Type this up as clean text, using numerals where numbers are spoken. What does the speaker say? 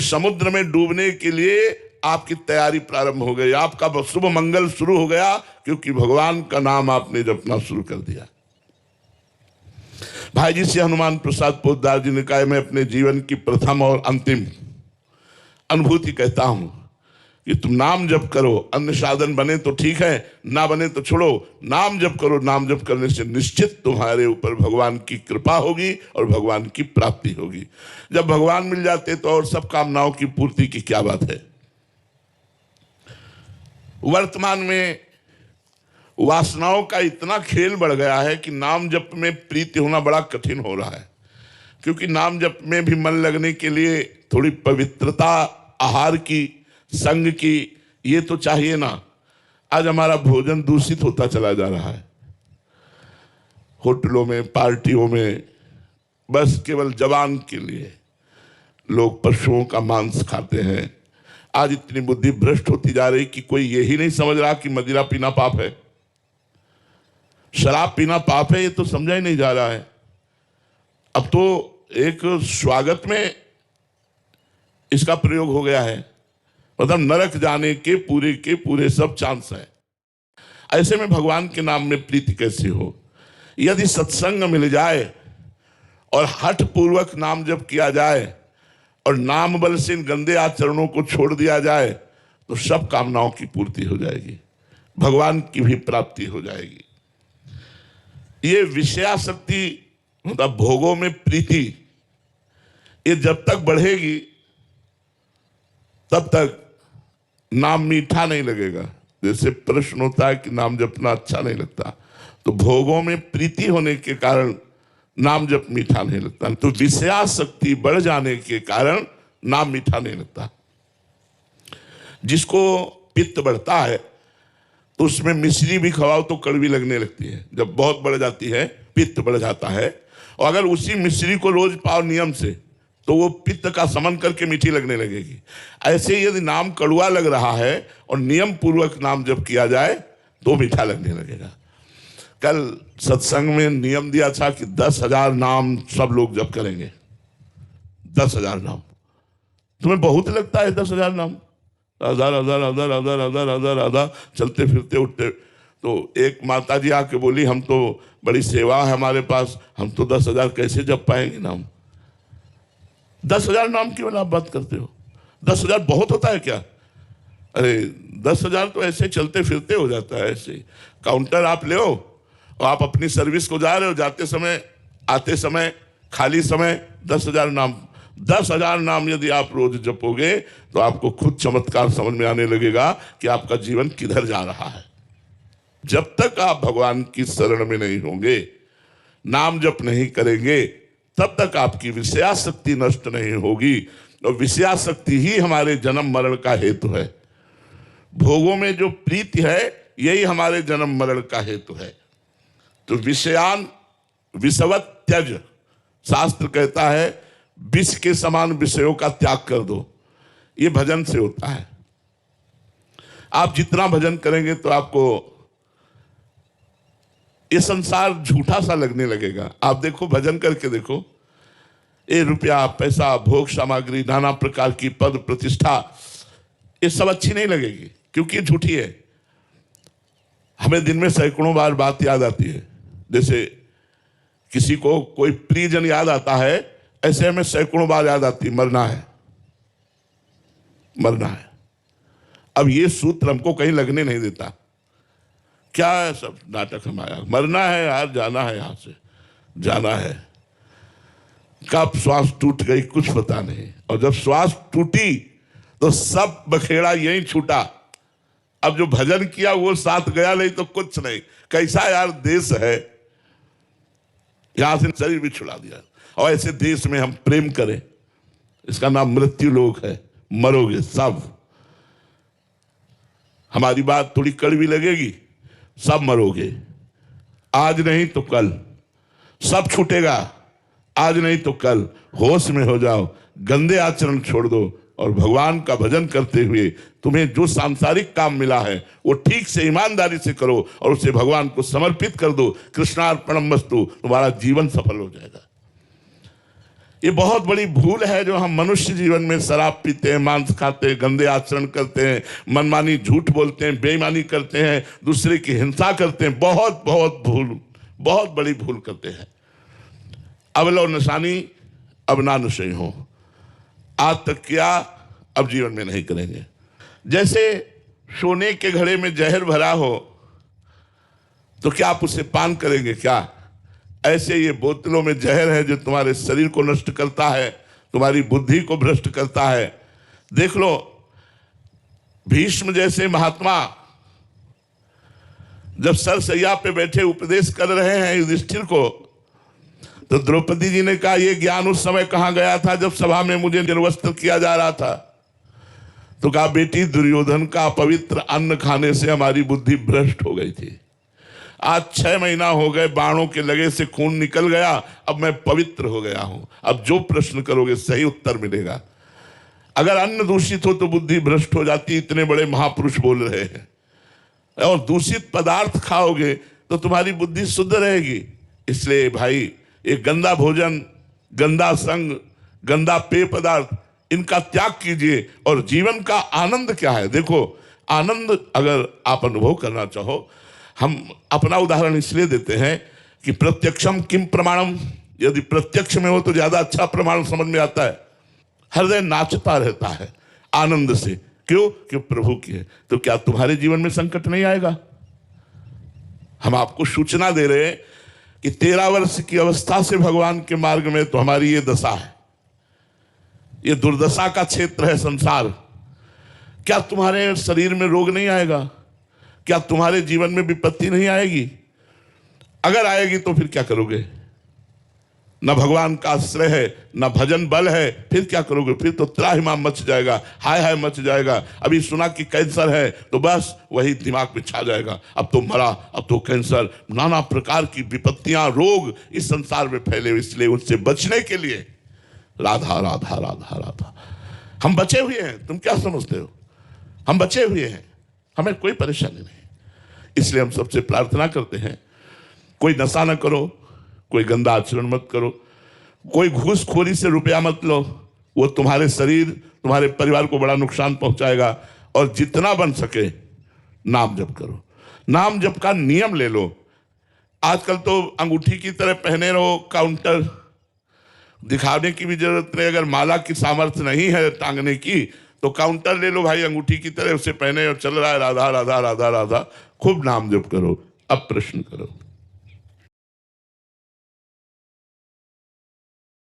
समुद्र में डूबने के लिए आपकी तैयारी प्रारंभ हो गई, आपका शुभ मंगल शुरू हो गया, क्योंकि भगवान का नाम आपने जपना शुरू कर दिया। भाई जी से हनुमान प्रसाद पोद्दार जी ने कहा, मैं अपने जीवन की प्रथम और अंतिम अनुभूति कहता हूं कि तुम नाम जप करो, अन्य साधन बने तो ठीक है, ना बने तो छोड़ो, नाम जप करो। नाम जप करने से निश्चित तुम्हारे ऊपर भगवान की कृपा होगी और भगवान की प्राप्ति होगी। जब भगवान मिल जाते तो और सब कामनाओं की पूर्ति की क्या बात है। वर्तमान में वासनाओं का इतना खेल बढ़ गया है कि नाम जप में प्रीति होना बड़ा कठिन हो रहा है, क्योंकि नाम जप में भी मन लगने के लिए थोड़ी पवित्रता, आहार की, संग की, ये तो चाहिए ना। आज हमारा भोजन दूषित होता चला जा रहा है। होटलों में, पार्टियों में बस केवल जवान के लिए लोग पशुओं का मांस खाते हैं। आज इतनी बुद्धि भ्रष्ट होती जा रही कि कोई यही नहीं समझ रहा कि मदिरा पीना पाप है, शराब पीना पाप है, ये तो समझा ही नहीं जा रहा है। अब तो एक स्वागत में इसका प्रयोग हो गया है, मतलब नरक जाने के पूरे सब चांस है। ऐसे में भगवान के नाम में प्रीति कैसे हो। यदि सत्संग मिल जाए और हठ पूर्वक नाम जप किया जाए और नाम बल से इन गंदे आचरणों को छोड़ दिया जाए तो सब कामनाओं की पूर्ति हो जाएगी, भगवान की भी प्राप्ति हो जाएगी। ये विषयासक्ति, मतलब भोगों में प्रीति, ये जब तक बढ़ेगी तब तक नाम मीठा नहीं लगेगा। जैसे प्रश्न होता है कि नाम जपना अच्छा नहीं लगता, तो भोगों में प्रीति होने के कारण नाम जप मीठा नहीं लगता, तो विषयासक्ति बढ़ जाने के कारण नाम मीठा नहीं लगता। जिसको पित्त बढ़ता है तो उसमें मिश्री भी खवाओ तो कड़वी लगने लगती है। जब बहुत बढ़ जाती है, पित्त बढ़ जाता है, और अगर उसी मिश्री को रोज पाओ नियम से तो वो पित्त का समन करके मीठी लगने लगेगी। ऐसे यदि नाम कड़वा लग रहा है और नियम पूर्वक नाम जप किया जाए तो मीठा लगने लगेगा। कल सत्संग में नियम दिया था कि 10,000 नाम सब लोग जप करेंगे। 10,000 नाम तुम्हें बहुत लगता है? 10,000 नाम, हजार हजार हजार हजार हजार हजार हजार चलते फिरते उठते। तो एक माता जी आके बोली, हम तो बड़ी सेवा है हमारे पास, हम तो 10,000 कैसे जप पाएंगे नाम। 10,000 नाम की आप बात करते हो? 10,000 बहुत होता है क्या? अरे 10,000 तो ऐसे चलते फिरते हो जाता है। ऐसे काउंटर आप ले और आप अपनी सर्विस को जा रहे हो, जाते समय, आते समय, खाली समय 10,000 नाम। 10,000 नाम यदि आप रोज जपोगे तो आपको खुद चमत्कार समझ में आने लगेगा कि आपका जीवन किधर जा रहा है। जब तक आप भगवान की शरण में नहीं होंगे, नाम जप नहीं करेंगे, तब तक आपकी विषयासक्ति नष्ट नहीं होगी। और विषयासक्ति ही हमारे जन्म मरण का हेतु है। भोगों में जो प्रीति है यही हमारे जन्म मरण का हेतु है। तो विषयान विषवत त्यज, शास्त्र कहता है विष के समान विषयों का त्याग कर दो। ये भजन से होता है। आप जितना भजन करेंगे तो आपको ये संसार झूठा सा लगने लगेगा। आप देखो, भजन करके देखो, ये रुपया, पैसा, भोग सामग्री, नाना प्रकार की पद प्रतिष्ठा, ये सब अच्छी नहीं लगेगी, क्योंकि ये झूठी है। हमें दिन में सैकड़ों बार बात याद आती है। जैसे किसी को कोई प्रियजन याद आता है, ऐसे हमें सैकड़ों बार याद आती है, मरना है, मरना है। अब ये सूत्र हमको कहीं लगने नहीं देता। क्या है सब नाटक हमारा? मरना है यार, जाना है, यहां से जाना है। कब श्वास टूट गई कुछ पता नहीं, और जब श्वास टूटी तो सब बखेड़ा यहीं छूटा। अब जो भजन किया वो साथ गया नहीं तो कुछ नहीं। कैसा यार देश है, यहां से शरीर भी छुड़ा दिया। और ऐसे देश में हम प्रेम करें, इसका नाम मृत्यु लोक है। मरोगे सब। हमारी बात थोड़ी कड़वी लगेगी, सब मरोगे। आज नहीं तो कल सब छूटेगा, आज नहीं तो कल। होश में हो जाओ, गंदे आचरण छोड़ दो और भगवान का भजन करते हुए तुम्हें जो सांसारिक काम मिला है वो ठीक से ईमानदारी से करो और उसे भगवान को समर्पित कर दो। कृष्णार्पणमस्तु, तुम्हारा जीवन सफल हो जाएगा। ये बहुत बड़ी भूल है जो हम मनुष्य जीवन में शराब पीते हैं, मांस खाते हैं, गंदे आचरण करते हैं, मनमानी झूठ बोलते हैं, बेईमानी करते हैं, दूसरे की हिंसा करते हैं। बहुत बहुत भूल, बहुत बड़ी भूल करते हैं। अब लो निशानी, अब ना नशे हो। आज तक किया, अब जीवन में नहीं करेंगे। जैसे सोने के घड़े में जहर भरा हो तो क्या आप उसे पान करेंगे क्या? ऐसे ये बोतलों में जहर है जो तुम्हारे शरीर को नष्ट करता है, तुम्हारी बुद्धि को भ्रष्ट करता है। देख लो, भीष्म जैसे महात्मा जब सरसैया पे बैठे उपदेश कर रहे हैं युधिष्ठिर को, तो द्रौपदी जी ने कहा, यह ज्ञान उस समय कहां गया था जब सभा में मुझे निर्वस्त्र किया जा रहा था? तो कहा, बेटी दुर्योधन का पवित्र अन्न खाने से हमारी बुद्धि भ्रष्ट हो गई थी। आज 6 महीना हो गए, बाणों के लगे से खून निकल गया, अब मैं पवित्र हो गया हूं। अब जो प्रश्न करोगे सही उत्तर मिलेगा। अगर अन्न दूषित हो तो बुद्धि भ्रष्ट हो जाती, इतने बड़े महापुरुष बोल रहे हैं। और दूषित पदार्थ खाओगे तो तुम्हारी बुद्धि शुद्ध रहेगी। इसलिए भाई, ये गंदा भोजन, गंदा संग, गंदा पेय पदार्थ, इनका त्याग कीजिए। और जीवन का आनंद क्या है? देखो, आनंद अगर आप अनुभव करना चाहो, हम अपना उदाहरण इसलिए देते हैं कि प्रत्यक्षम किम प्रमाणम, यदि प्रत्यक्ष में हो तो ज्यादा अच्छा प्रमाण समझ में आता है। हृदय नाचता रहता है आनंद से। क्यों? क्यों? प्रभु की है। तो क्या तुम्हारे जीवन में संकट नहीं आएगा? हम आपको सूचना दे रहे हैं कि 13 वर्ष की अवस्था से भगवान के मार्ग में तो हमारी ये दशा है, ये दुर्दशा का क्षेत्र है संसार। क्या तुम्हारे शरीर में रोग नहीं आएगा? क्या तुम्हारे जीवन में विपत्ति नहीं आएगी? अगर आएगी तो फिर क्या करोगे? न भगवान का आश्रय है, न भजन बल है, फिर क्या करोगे? फिर तो त्राहिमाम मच जाएगा, हाय हाय मच जाएगा। अभी सुना कि कैंसर है तो बस वही दिमाग में छा जाएगा, अब तो मरा, अब तो कैंसर। नाना प्रकार की विपत्तियां, रोग इस संसार में फैले। इसलिए उनसे बचने के लिए राधा राधा राधा राधा, हम बचे हुए हैं। तुम क्या समझते हो? हम बचे हुए हैं, हमें कोई परेशानी नहीं। इसलिए हम सबसे प्रार्थना करते हैं, कोई नशा न करो, कोई गंदा आचरण मत करो, कोई घूसखोरी से रुपया मत लो। वो तुम्हारे शरीर, तुम्हारे परिवार को बड़ा नुकसान पहुंचाएगा। और जितना बन सके नाम जप करो, नाम जप का नियम ले लो। आजकल तो अंगूठी की तरह पहने रहो, काउंटर दिखाने की भी जरूरत नहीं। अगर माला की सामर्थ्य नहीं है टांगने की तो काउंटर ले लो भाई, अंगूठी की तरह उसे पहने और चल रहा है राधा राधा राधा राधा। खूब नाम जप करो। अब प्रश्न करो।